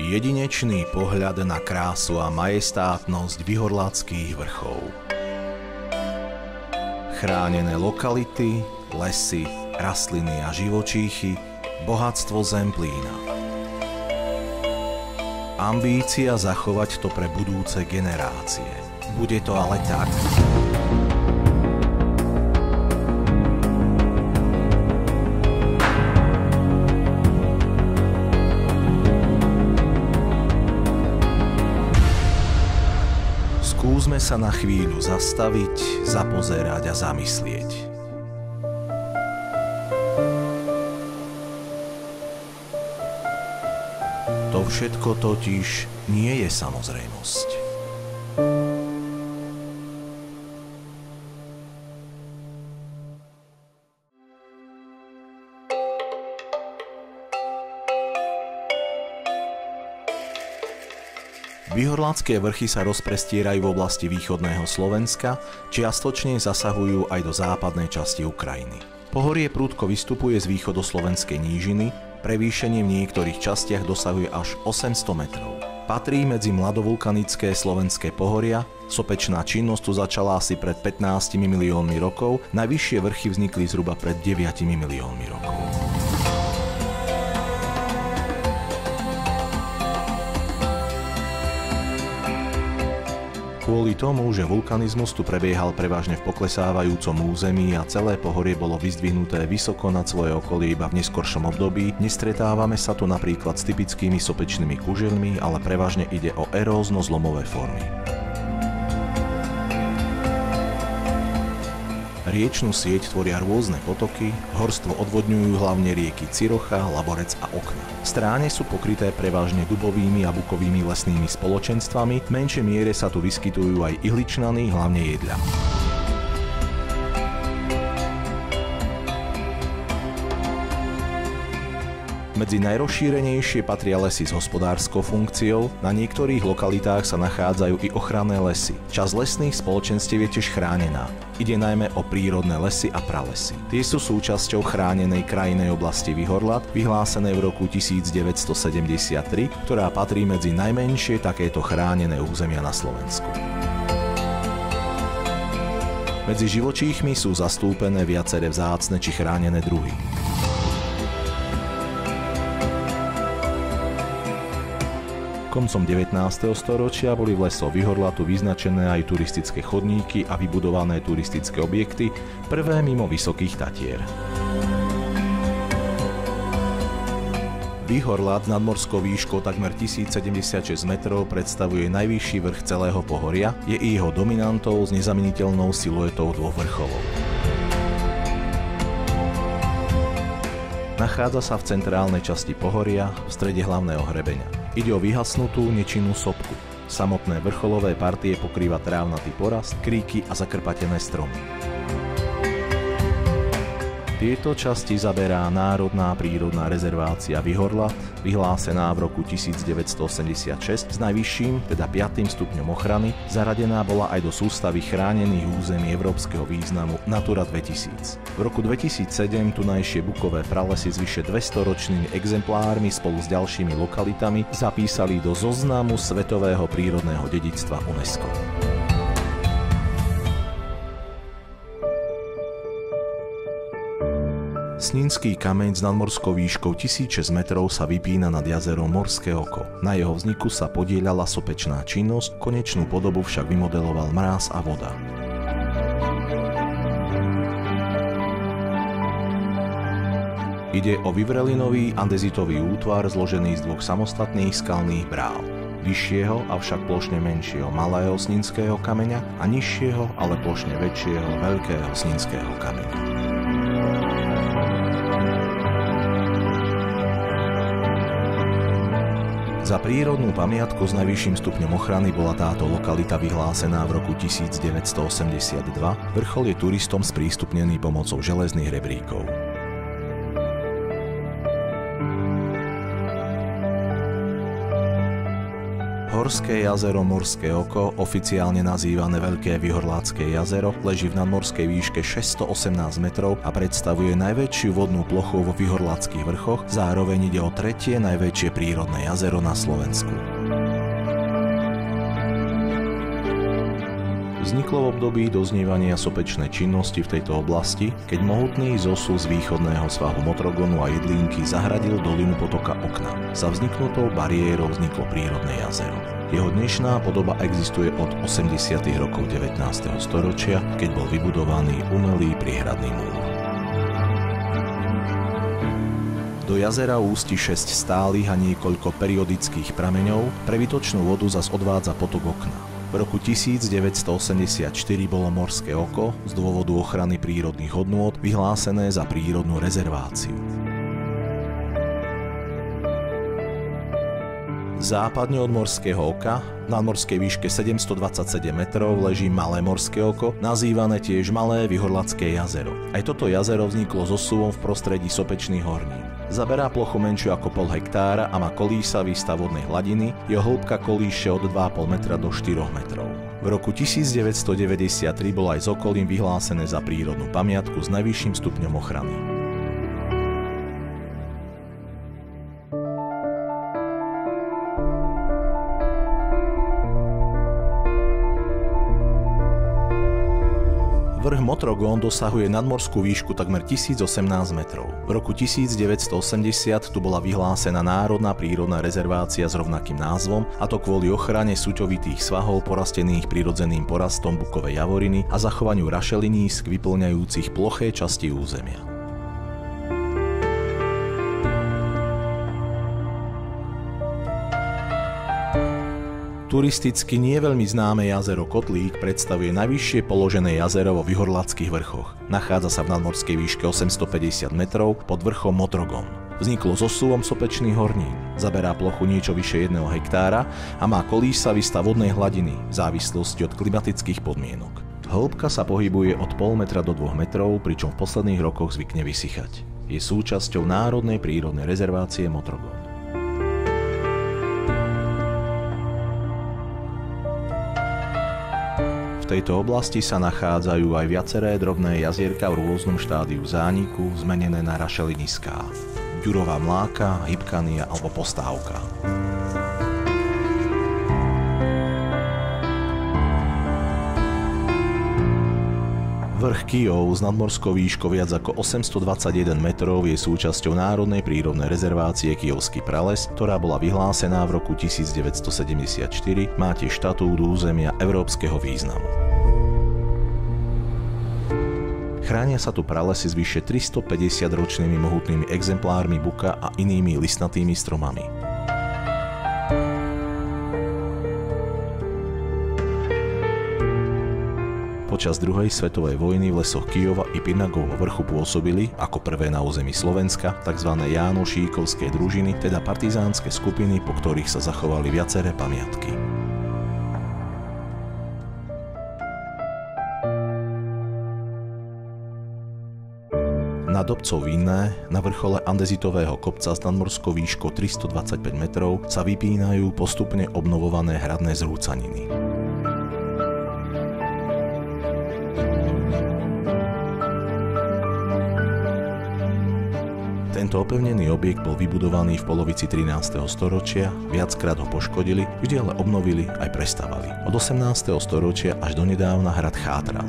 Jedinečný pohľad na krásu a majestátnosť vyhorláckých vrchov. Chránené lokality, lesy, rastliny a živočíchy, bohatstvo Zemplína. Ambícia zachovať to pre budúce generácie. Bude to ale tak? Skúsme sa na chvíľu zastaviť, zapozerať a zamyslieť. To všetko totiž nie je samozrejmosť. Vyhorlácké vrchy sa rozprestierajú v oblasti východného Slovenska, čiastočne zasahujú aj do západnej časti Ukrajiny. Pohorie prudko vystupuje z východoslovenskej nížiny, prevýšenie v niektorých častiach dosahuje až 800 metrov. Patrí medzi mladovulkanické slovenské pohoria, sopečná činnosť tu začala asi pred 15 miliónmi rokov, najvyššie vrchy vznikli zhruba pred 9 miliónmi rokov. Kvôli tomu, že vulkanizmus tu prebiehal prevažne v poklesávajúcom území a celé pohorie bolo vyzdvihnuté vysoko nad svoje okolie iba v neskoršom období, nestretávame sa tu napríklad s typickými sopečnými kužeľmi, ale prevažne ide o erózno-zlomové formy. Riečnu sieť tvoria rôzne potoky, horstvo odvodňujú hlavne rieky Cirocha, Laborec a Okna. Stráne sú pokryté prevažne dubovými a bukovými lesnými spoločenstvami, v menšej miere sa tu vyskytujú aj ihličnany, hlavne jedľa. Medzi najrozšírenejšie patria lesy s hospodárskou funkciou, na niektorých lokalitách sa nachádzajú i ochranné lesy. Časť lesných spoločenstiev je tiež chránená. Ide najmä o prírodné lesy a pralesy. Tie sú súčasťou chránenej krajinnej oblasti Vyhorlat, vyhlásenej v roku 1973, ktorá patrí medzi najmenšie takéto chránené územia na Slovensku. Medzi živočíchmi sú zastúpené viaceré vzácne či chránené druhy. Koncom 19. storočia boli v lesoch Vyhorlatu vyznačené aj turistické chodníky a vybudované turistické objekty, prvé mimo Vysokých Tatier. Vyhorlat s nadmorskou výškou takmer 1076 metrov predstavuje najvyšší vrch celého pohoria, je i jeho dominantou s nezameniteľnou siluetou dvoch vrcholov. Nachádza sa v centrálnej časti pohoria, v strede hlavného hrebeňa. Ide o vyhasnutú nečinnú sopku. Samotné vrcholové partie pokrýva trávnatý porast, kríky a zakrpatené stromy. Tieto časti zaberá Národná prírodná rezervácia Vyhorlat, vyhlásená v roku 1986 s najvyšším, teda 5. stupňom ochrany, zaradená bola aj do sústavy chránených území európskeho významu Natura 2000. V roku 2007 tunajšie bukové pralesy s vyše 200-ročnými exemplármi spolu s ďalšími lokalitami zapísali do zoznamu svetového prírodného dedičstva UNESCO. Snínský kameň s nadmorskou výškou 1006 metrov sa vypína nad jazerom Morské oko. Na jeho vzniku sa podieľala sopečná činnosť, konečnú podobu však vymodeloval mráz a voda. Ide o vyvrelinový andezitový útvar zložený z dvoch samostatných skalných bráv. Vyššieho, avšak plošne menšieho malého snínského kameňa a nižšieho, ale plošne väčšieho veľkého snínského kameňa. Za prírodnú pamiatku s najvyšším stupňom ochrany bola táto lokalita vyhlásená v roku 1982. Vrchol je turistom sprístupnený pomocou železných rebríkov. Horské jazero Morské oko, oficiálne nazývané Veľké Vyhorlácké jazero, leží v nadmorskej výške 618 metrov a predstavuje najväčšiu vodnú plochu vo Vyhorláckych vrchoch, zároveň ide o tretie najväčšie prírodné jazero na Slovensku. Vzniklo v období doznievania sopečnej činnosti v tejto oblasti, keď mohutný zosul z východného svahu Motrogonu a Jedlínky zahradil dolinu potoka Okna. Za vzniknutou bariérou vzniklo prírodné jazero. Jeho dnešná podoba existuje od 80. rokov 19. storočia, keď bol vybudovaný umelý priehradný múr. Do jazera ústi 6 stálych a niekoľko periodických prameňov, pre výtočnú vodu zas odvádza potok Okna. V roku 1984 bolo Morské oko z dôvodu ochrany prírodných hodnôt vyhlásené za prírodnú rezerváciu. Západne od Morského oka, na nadmorskej výške 727 metrov, leží Malé Morské oko, nazývané tiež Malé Vyhorlacké jazero. Aj toto jazero vzniklo zosuvom v prostredí sopečných hornín. Zaberá plochu menšiu ako 0,5 hektára a má kolísavý stav vodnej hladiny, jeho hĺbka kolíše od 2,5 metra do 4 metrov. V roku 1993 bolo aj s okolím vyhlásené za prírodnú pamiatku s najvyšším stupňom ochrany. Vrch Motrogón dosahuje nadmorskú výšku takmer 1018 metrov. V roku 1980 tu bola vyhlásená národná prírodná rezervácia s rovnakým názvom, a to kvôli ochrane súťovitých svahov porastených prirodzeným porastom bukovej javoriny a zachovaniu rašelinísk vyplňajúcich ploché časti územia. Turisticky nie veľmi známe jazero Kotlík predstavuje najvyššie položené jazero vo Vyhorlackých vrchoch. Nachádza sa v nadmorskej výške 850 metrov pod vrchom Motrogón. Vzniklo zosuvom sopečných hornín, zaberá plochu niečo vyššie 1 hektára a má kolísavý stav vodnej hladiny v závislosti od klimatických podmienok. Hĺbka sa pohybuje od 0,5 metra do 2 metrov, pričom v posledných rokoch zvykne vysychať. Je súčasťou národnej prírodnej rezervácie Motrogón. V tejto oblasti sa nachádzajú aj viaceré drobné jazierka v rôznom štádiu zániku, zmenené na rašeliniská. Ďurová mláka, hybkania alebo postávka. Vrch Kyjov s nadmorskou výškou viac ako 821 metrov je súčasťou národnej prírodnej rezervácie Kyjovský prales, ktorá bola vyhlásená v roku 1974, má tiež štatút územia európskeho významu. Chránia sa tu pralesy s vyše 350-ročnými mohutnými exemplármi buka a inými listnatými stromami. Počas druhej svetovej vojny v lesoch Kyjova i Pinagovho vrchu pôsobili, ako prvé na území Slovenska, tzv. Jánošíkovské družiny, teda partizánske skupiny, po ktorých sa zachovali viaceré pamiatky. Nad obcov Vinné, na vrchole andezitového kopca s nadmorskou výškou 325 metrov, sa vypínajú postupne obnovované hradné zrúcaniny. Tento opevnený objekt bol vybudovaný v polovici 13. storočia, viackrát ho poškodili, vždy ale obnovili aj prestavali. Od 18. storočia až donedávna hrad chátral.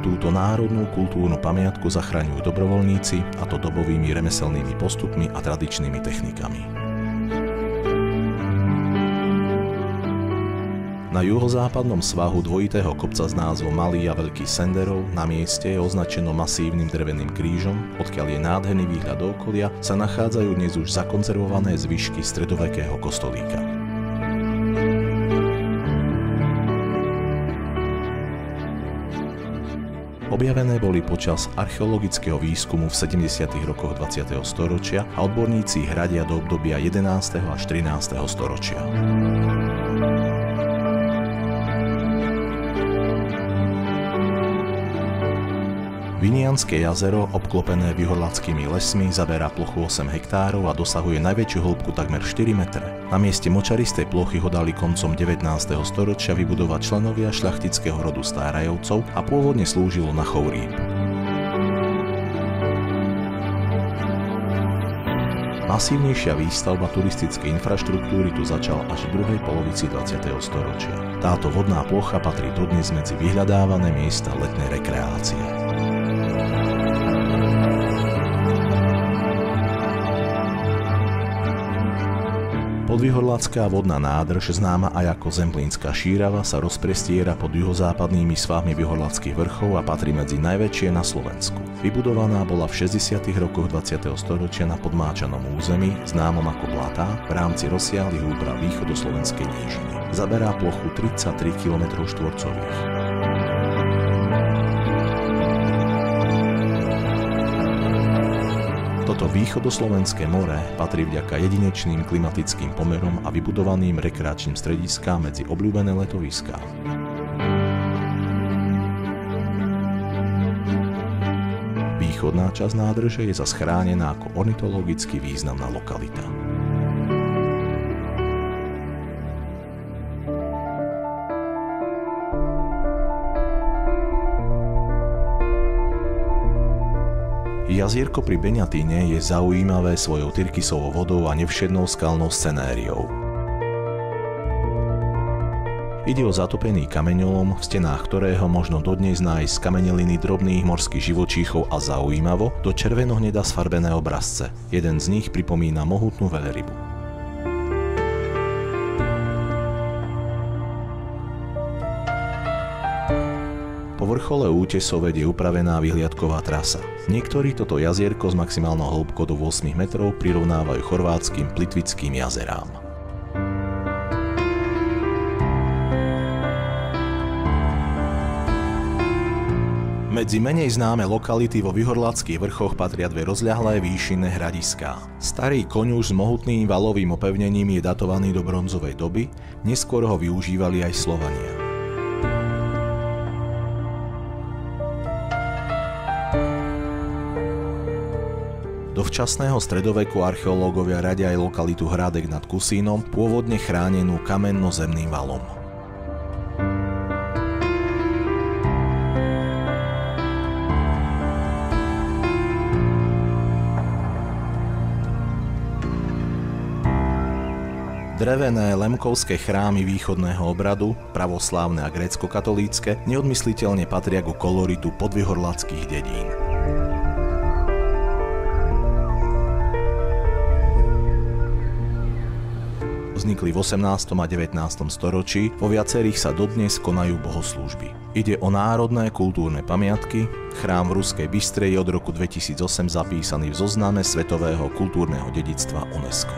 Túto národnú kultúrnu pamiatku zachraňujú dobrovoľníci, a to dobovými remeselnými postupmi a tradičnými technikami. Na juhozápadnom svahu dvojitého kopca s názvom Malý a Veľký Senderov na mieste je označeno masívnym dreveným krížom, odkiaľ je nádherný výhľad do okolia, sa nachádzajú dnes už zakonzervované zvyšky stredovekého kostolíka. Objavené boli počas archeologického výskumu v 70. rokoch 20. storočia a odborníci ich hradia do obdobia 11. až 13. storočia. Vinianske jazero, obklopené vyhorlackými lesmi, zaberá plochu 8 hektárov a dosahuje najväčšiu hĺbku takmer 4 metre. Na mieste močaristej plochy ho dali koncom 19. storočia vybudovať členovia šľachtického rodu Stárajovcov a pôvodne slúžilo na chov rýb. Masívnejšia výstavba turistickej infraštruktúry tu začala až v druhej polovici 20. storočia. Táto vodná plocha patrí dodnes medzi vyhľadávané miesta letnej rekreácie. Podvyhorlacká vodná nádrž, známa aj ako Zemplínska šírava, sa rozprestiera pod juhozápadnými svahmi Vyhorlackých vrchov a patrí medzi najväčšie na Slovensku. Vybudovaná bola v 60. rokoch 20. storočia na podmáčanom území, známom ako Blatá, v rámci rozsiahlych úprav východoslovenskej nížiny. Zaberá plochu 33 km². Toto východoslovenské more patrí vďaka jedinečným klimatickým pomerom a vybudovaným rekreačným strediskám medzi obľúbené letoviská. Východná časť nádrže je zas chránená ako ornitologicky významná lokalita. Jazierko pri Beňatíne je zaujímavé svojou tyrkysovou vodou a nevšednou skalnou scenériou. Ide o zatopený kameňolom, v stenách ktorého možno dodnes nájsť skameneliny drobných morských živočíchov a zaujímavo do červeno-hneda sfarbené obrazce. Jeden z nich pripomína mohutnú veľrybu. Po vrchole útesov vedie upravená vyhliadková trasa. Niektorí toto jazierko s maximálnou hĺbkou do 8 metrov prirovnávajú chorvátskym Plitvickým jazerám. Medzi menej známe lokality vo Vyhorlackých vrchoch patria dve rozľahlé výšinné hradiská. Starý Koňuš s mohutným valovým opevnením je datovaný do bronzovej doby, neskôr ho využívali aj Slovania. Do včasného stredoveku archeológovia radia aj lokalitu Hrádek nad Kusínom, pôvodne chránenú kamenno-zemným valom. Drevené lemkovské chrámy východného obradu, pravoslávne a grécko-katolícke, neodmysliteľne patria ku koloritu podvyhorlackých dedín. Vznikli v 18. a 19. storočí, vo viacerých sa dodnes konajú bohoslúžby. Ide o národné kultúrne pamiatky, chrám v Ruskej Bystre je od roku 2008 zapísaný v zozname Svetového kultúrneho dedičstva UNESCO.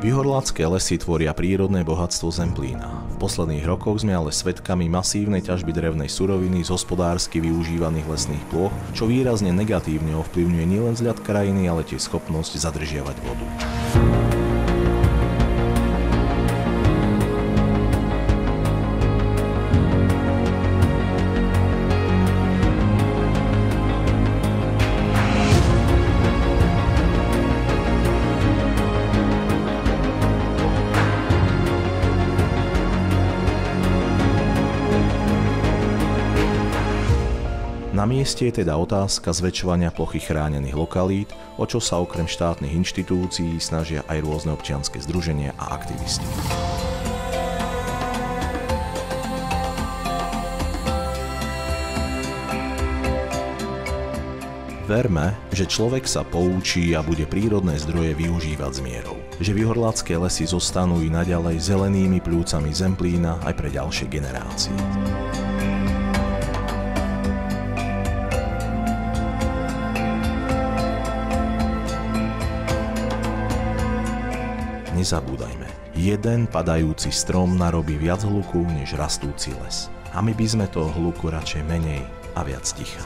Vyhorlacké lesy tvoria prírodné bohatstvo Zemplína. V posledných rokoch sme ale svedkami masívnej ťažby drevnej suroviny z hospodársky využívaných lesných plôch, čo výrazne negatívne ovplyvňuje nielen vzhľad krajiny, ale tiež schopnosť zadržiavať vodu. Na mieste je teda otázka zväčšovania plochy chránených lokalít, o čo sa okrem štátnych inštitúcií snažia aj rôzne občianske združenia a aktivisti. Verme, že človek sa poučí a bude prírodné zdroje využívať s mierou. Že vyhorlacké lesy zostanú i naďalej zelenými pľúcami Zemplína aj pre ďalšie generácie. Nezabúdajme, jeden padajúci strom narobí viac hluku než rastúci les. A my by sme toho hluku radšej menej a viac ticha.